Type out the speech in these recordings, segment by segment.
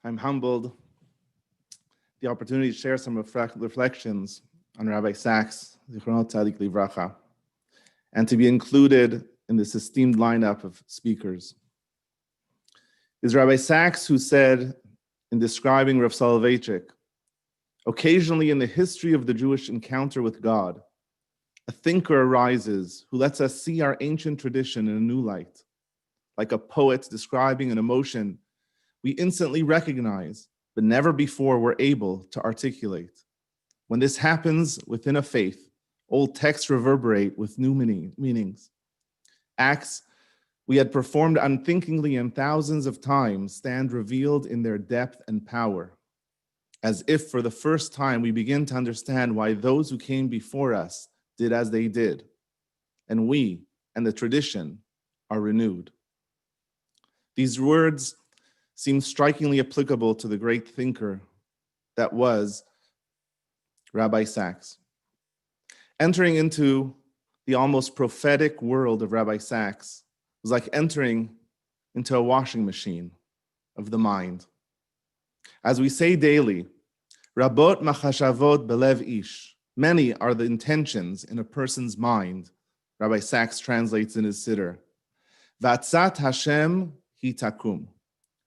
I'm humbled the opportunity to share some reflections on Rabbi Sachs, Zichronot Tzadik Livracha, and to be included in this esteemed lineup of speakers. It is Rabbi Sachs who said, in describing Rav Soloveitchik, occasionally in the history of the Jewish encounter with God, a thinker arises who lets us see our ancient tradition in a new light. Like a poet describing an emotion we instantly recognize, but never before were able to articulate. When this happens within a faith, old texts reverberate with new meanings. Acts we had performed unthinkingly and thousands of times stand revealed in their depth and power, as if for the first time we begin to understand why those who came before us did as they did, and we and the tradition are renewed. These words seem strikingly applicable to the great thinker that was Rabbi Sachs. Entering into the almost prophetic world of Rabbi Sachs was like entering into a washing machine of the mind. As we say daily, Rabot machashavot belev ish, many are the intentions in a person's mind, Rabbi Sachs translates in his siddur. Vatzat Hashem hi takum,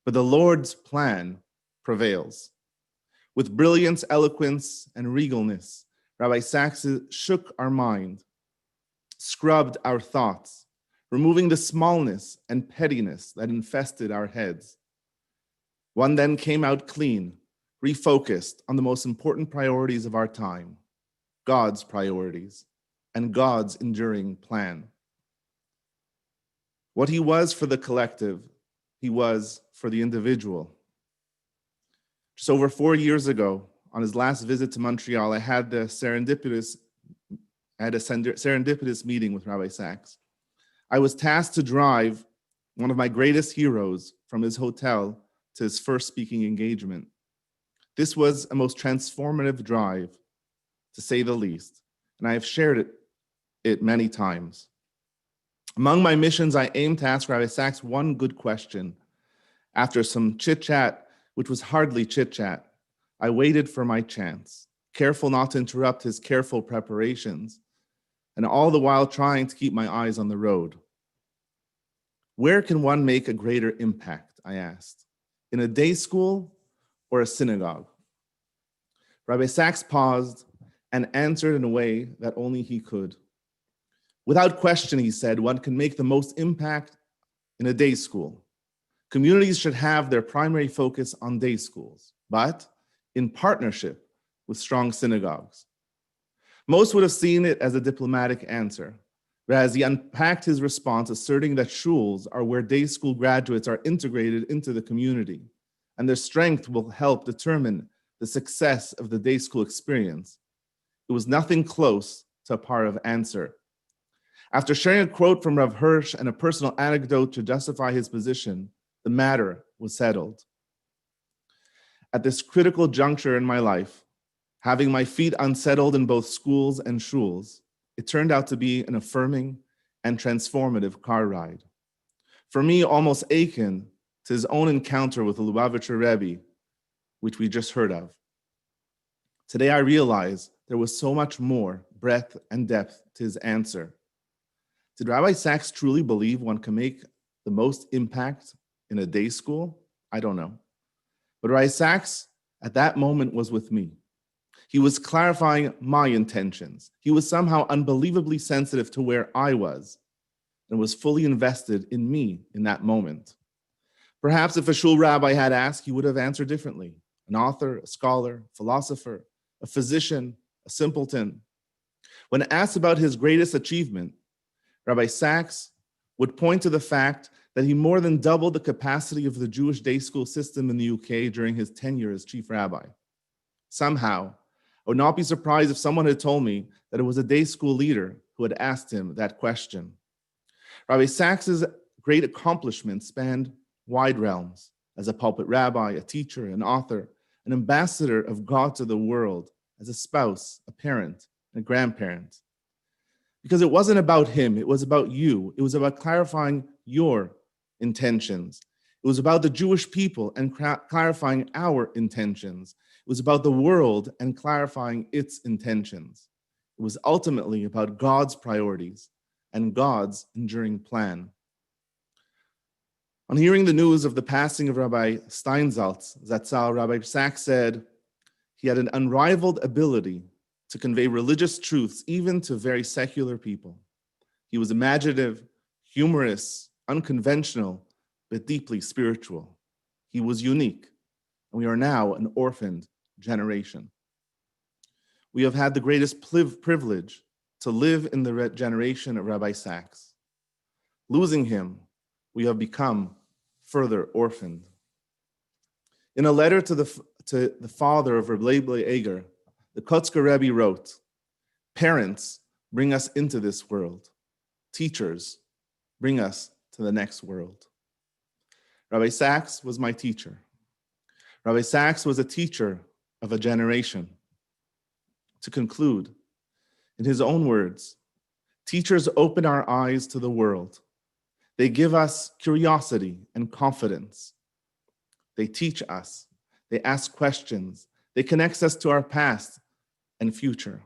but the Lord's plan prevails. With brilliance, eloquence, and regalness, Rabbi Sachs shook our mind, scrubbed our thoughts, removing the smallness and pettiness that infested our heads. One then came out clean, refocused on the most important priorities of our time, God's priorities, and God's enduring plan. What he was for the collective, he was for the individual. Just over 4 years ago, on his last visit to Montreal, I had a serendipitous meeting with Rabbi Sachs. I was tasked to drive one of my greatest heroes from his hotel to his first speaking engagement. This was a most transformative drive, to say the least, and I have shared it many times. Among my missions, I aimed to ask Rabbi Sachs one good question. After some chit-chat, which was hardly chit-chat, I waited for my chance, careful not to interrupt his careful preparations, and all the while trying to keep my eyes on the road. Where can one make a greater impact, I asked, in a day school or a synagogue? Rabbi Sachs paused and answered in a way that only he could. Without question, he said, one can make the most impact in a day school. Communities should have their primary focus on day schools, but in partnership with strong synagogues. Most would have seen it as a diplomatic answer, but as he unpacked his response, asserting that shuls are where day school graduates are integrated into the community, and their strength will help determine the success of the day school experience, it was nothing close to a part of answer. After sharing a quote from Rav Hirsch and a personal anecdote to justify his position, the matter was settled. At this critical juncture in my life, having my feet unsettled in both schools and shuls, it turned out to be an affirming and transformative car ride. For me, almost akin to his own encounter with the Lubavitcher Rabbi, which we just heard of. Today I realize there was so much more breadth and depth to his answer. Did Rabbi Sachs truly believe one can make the most impact in a day school? I don't know. But Rabbi Sachs at that moment was with me. He was clarifying my intentions. He was somehow unbelievably sensitive to where I was and was fully invested in me in that moment. Perhaps if a shul rabbi had asked, he would have answered differently. An author, a scholar, philosopher, a physician, a simpleton. When asked about his greatest achievement, Rabbi Sachs would point to the fact that he more than doubled the capacity of the Jewish day school system in the UK during his tenure as chief rabbi. Somehow, I would not be surprised if someone had told me that it was a day school leader who had asked him that question. Rabbi Sachs's great accomplishments spanned wide realms. As a pulpit rabbi, a teacher, an author, an ambassador of God to the world, as a spouse, a parent, and a grandparent. Because it wasn't about him, it was about you. It was about clarifying your intentions. It was about the Jewish people and clarifying our intentions. It was about the world and clarifying its intentions. It was ultimately about God's priorities and God's enduring plan. On hearing the news of the passing of Rabbi Steinsaltz, Zatzal, Rabbi Sachs said he had an unrivaled ability to convey religious truths even to very secular people. He was imaginative, humorous, unconventional, but deeply spiritual. He was unique, and we are now an orphaned generation. We have had the greatest privilege to live in the generation of Rabbi Sachs. Losing him, we have become further orphaned. In a letter to the father of Rabbi Eger, the Kotzker Rebbe wrote, "Parents bring us into this world. Teachers bring us to the next world." Rabbi Sachs was my teacher. Rabbi Sachs was a teacher of a generation. To conclude, in his own words, teachers open our eyes to the world. They give us curiosity and confidence. They teach us. They ask questions. They connect us to our past and future.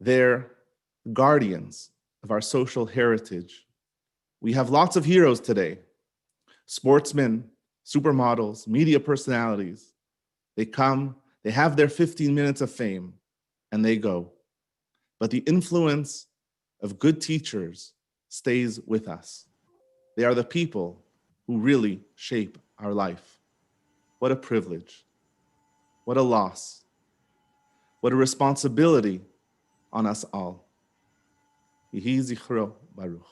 They're guardians of our social heritage. We have lots of heroes today: sportsmen, supermodels, media personalities. They come, they have their 15 minutes of fame, and they go. But the influence of good teachers stays with us. They are the people who really shape our life. What a privilege. What a loss. What a responsibility on us all. Yehi zichro baruch.